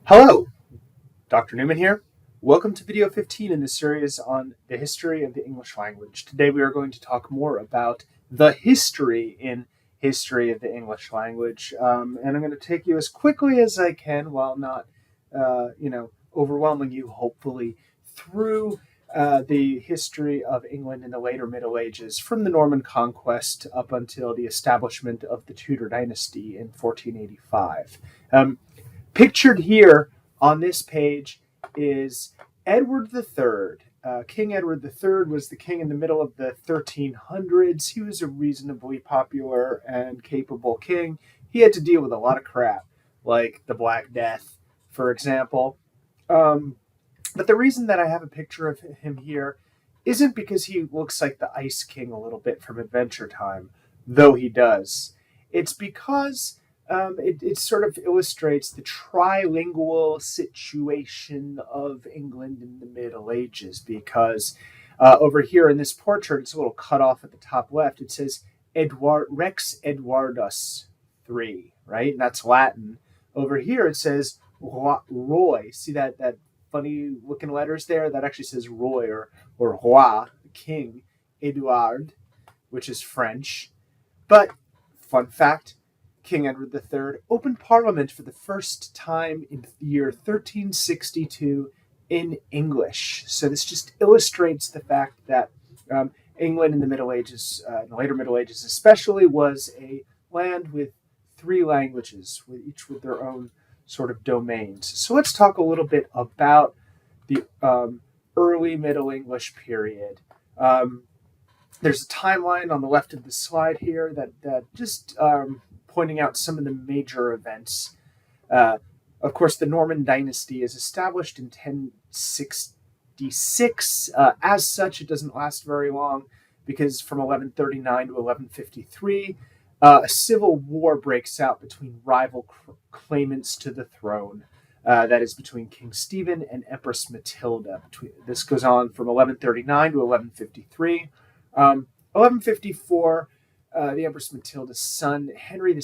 Hello, Dr. Newman here. Welcome to video 15 in this series on the history of the English language. Today we are going to talk more about the history of the English language, and I'm going to take you as quickly as I can while not, overwhelming you, hopefully, through the history of England in the later Middle Ages, from the Norman Conquest up until the establishment of the Tudor dynasty in 1485. Pictured here on this page is Edward III. King Edward III was the king in the middle of the 1300s. He was a reasonably popular and capable king. He had to deal with a lot of crap, like the Black Death, for example. But the reason that I have a picture of him here isn't because he looks like the Ice King a little bit from Adventure Time, though he does. It's because it sort of illustrates the trilingual situation of England in the Middle Ages, because over here in this portrait, it's a little cut off at the top left. It says Rex Eduardus III, right? And that's Latin. Over here, it says Roy. See that funny looking letters there? That actually says Roy or Roi, King Edouard, which is French. But, fun fact, King Edward III opened Parliament for the first time in the year 1362 in English. So this just illustrates the fact that England in the Middle Ages, in the later Middle Ages especially, was a land with three languages, each with their own sort of domains. So let's talk a little bit about the early Middle English period. There's a timeline on the left of the slide here that just pointing out some of the major events. Of course, the Norman dynasty is established in 1066. As such, it doesn't last very long because from 1139 to 1153, a civil war breaks out between rival claimants to the throne. That is between King Stephen and Empress Matilda. This goes on from 1139 to 1153. 1154, the Empress Matilda's son, Henry II,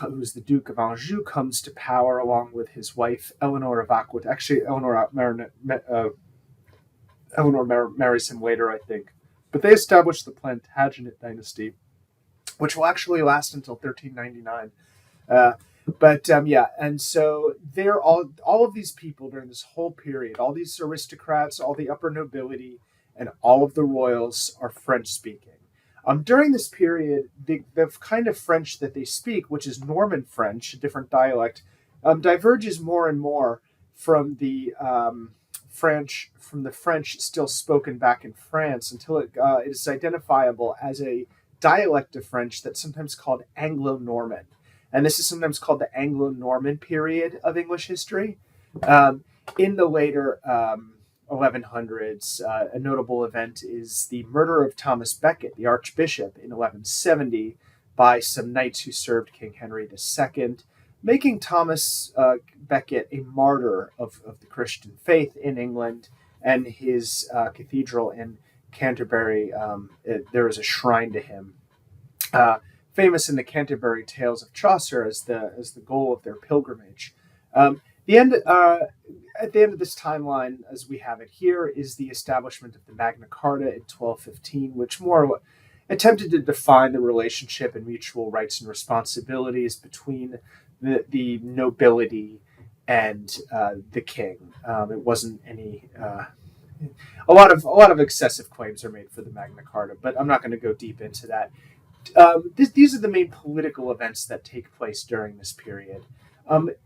who's the Duke of Anjou, comes to power along with his wife, Eleanor of Aquitaine. Actually, Eleanor marries him later, I think. But they established the Plantagenet dynasty, which will actually last until 1399. And so they're all of these people during this whole period, all these aristocrats, all the upper nobility, and all of the royals are French-speaking. During this period, the kind of French that they speak, which is Norman French, a different dialect, diverges more and more from the French still spoken back in France until it is identifiable as a dialect of French that's sometimes called Anglo-Norman. And this is sometimes called the Anglo-Norman period of English history. In the later 1100s, a notable event is the murder of Thomas Becket, the Archbishop, in 1170 by some knights who served King Henry II, making Thomas Becket a martyr of the Christian faith in England. And his cathedral in Canterbury, there is a shrine to him, famous in the Canterbury Tales of Chaucer as the goal of their pilgrimage. At the end of this timeline, as we have it here, is the establishment of the Magna Carta in 1215, which more attempted to define the relationship and mutual rights and responsibilities between the nobility and the king. It wasn't any. A lot of excessive claims are made for the Magna Carta, but I'm not going to go deep into that. These are the main political events that take place during this period.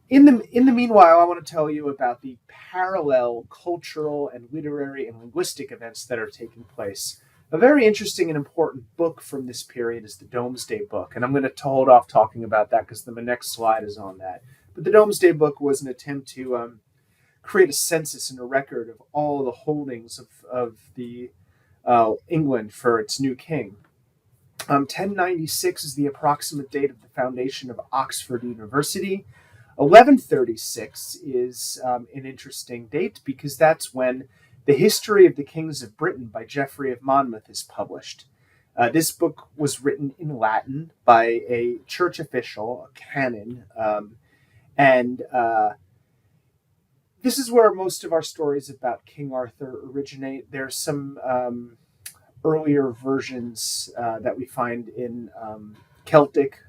In the meanwhile, I want to tell you about the parallel cultural and literary and linguistic events that are taking place. A very interesting and important book from this period is the Domesday Book, and I'm going to hold off talking about that because the next slide is on that. But the Domesday Book was an attempt to create a census and a record of all the holdings of the England for its new king. 1096 is the approximate date of the foundation of Oxford University. 1136 is an interesting date because that's when The History of the Kings of Britain by Geoffrey of Monmouth is published. This book was written in Latin by a church official, a canon, And this is where most of our stories about King Arthur originate. There's some earlier versions that we find in Celtic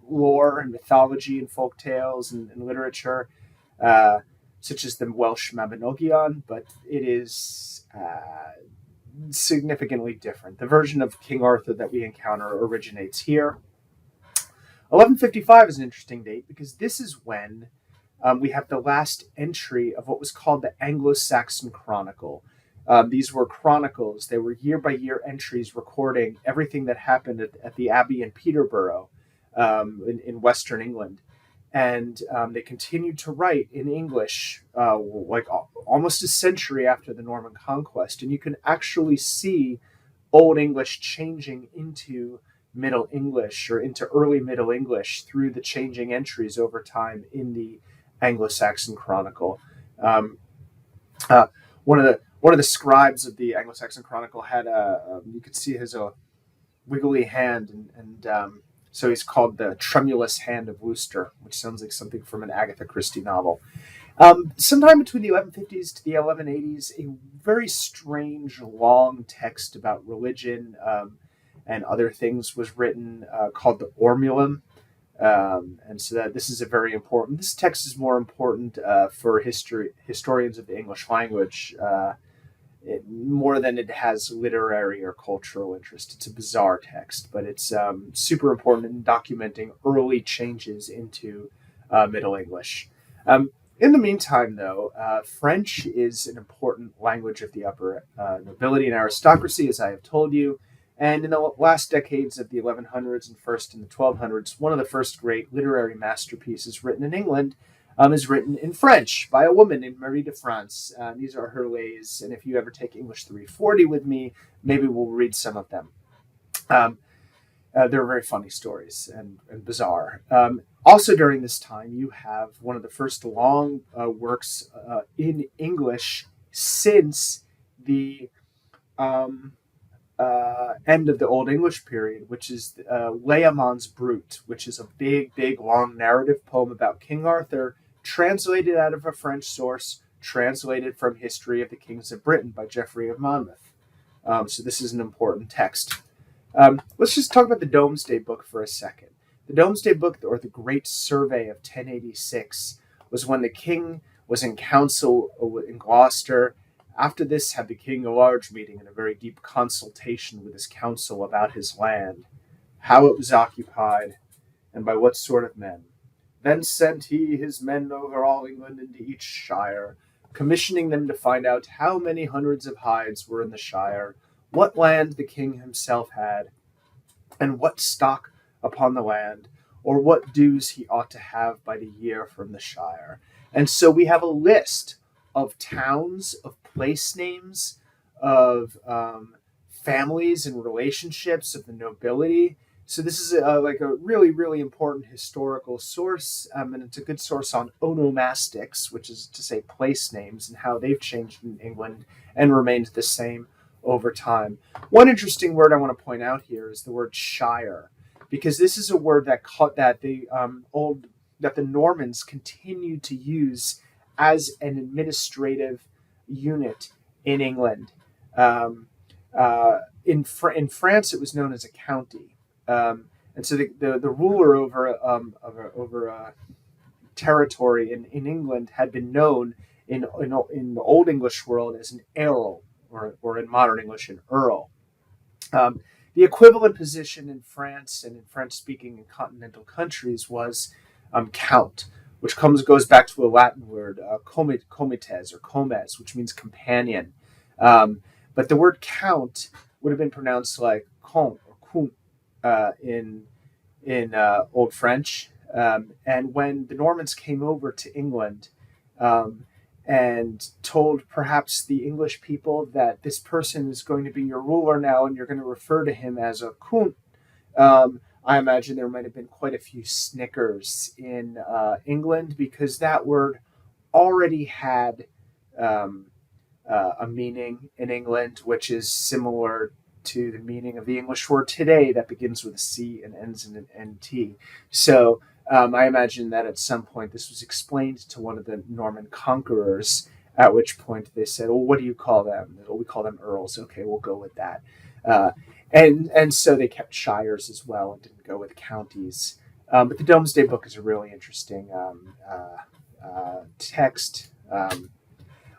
lore and mythology and folk tales and literature, uh, such as the Welsh Mabinogion, but it is significantly different. The version of King Arthur that we encounter originates here. 1155 is an interesting date because this is when we have the last entry of what was called the Anglo-Saxon Chronicle. These were chronicles. They were year-by-year entries recording everything that happened at the Abbey in Peterborough in Western England. And they continued to write in English like almost a century after the Norman Conquest. And you can actually see Old English changing into Middle English or into early Middle English through the changing entries over time in the Anglo-Saxon Chronicle. Um, uh, one of the scribes of the Anglo-Saxon Chronicle had you could see his wiggly hand, and so he's called the Tremulous Hand of Worcester, which sounds like something from an Agatha Christie novel. Sometime between the 1150s to the 1180s, a very strange, long text about religion and other things was written called the Ormulum. And so that this is a very important. This text is more important for historians of the English language more than it has literary or cultural interest. It's a bizarre text, but it's super important in documenting early changes into Middle English. In the meantime, though, French is an important language of the upper nobility and aristocracy, as I have told you. And in the last decades of the 1100s and first in the 1200s, one of the first great literary masterpieces written in England is written in French by a woman named Marie de France. These are her lays, and if you ever take English 340 with me, maybe we'll read some of them. They're very funny stories and bizarre. Also during this time, you have one of the first long works in English since the end of the Old English period, which is Layamons Brut, which is a big, long narrative poem about King Arthur, translated out of a French source, translated from History of the Kings of Britain by Geoffrey of Monmouth. So this is an important text. Let's just talk about the Domesday Book for a second. The Domesday Book, or the Great Survey of 1086, was when the king was in council in Gloucester. After this had the king a large meeting and a very deep consultation with his council about his land, how it was occupied, and by what sort of men. Then sent he his men over all England into each shire, commissioning them to find out how many hundreds of hides were in the shire, what land the king himself had, and what stock upon the land, or what dues he ought to have by the year from the shire. And so we have a list of towns, of place names, of families and relationships of the nobility. So this is like a really important historical source, and it's a good source on onomastics, which is to say place names and how they've changed in England and remained the same over time. One interesting word I want to point out here is the word shire, because this is a word that the Normans continued to use as an administrative unit in England. In France, it was known as a county, and so the ruler over territory in England had been known in the Old English world as an earl, or in modern English, an earl. The equivalent position in France and in French-speaking and continental countries was count, which goes back to a Latin word, comites or comes, which means companion. But the word count would have been pronounced like con or kun in Old French. And when the Normans came over to England and told perhaps the English people that this person is going to be your ruler now and you're going to refer to him as a kun, I imagine there might have been quite a few snickers in England, because that word already had a meaning in England, which is similar to the meaning of the English word today that begins with a C and ends in an NT. So I imagine that at some point this was explained to one of the Norman conquerors, at which point they said, well, what do you call them? "Oh, we call them earls." Okay, we'll go with that. Uh, and so they kept shires as well and didn't go with counties. But the Domesday Book is a really interesting text.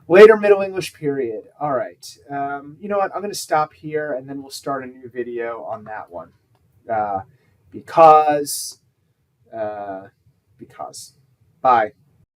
Later Middle English period. All right. You know what? I'm going to stop here and then we'll start a new video on that one. Uh, because, uh, because. Bye.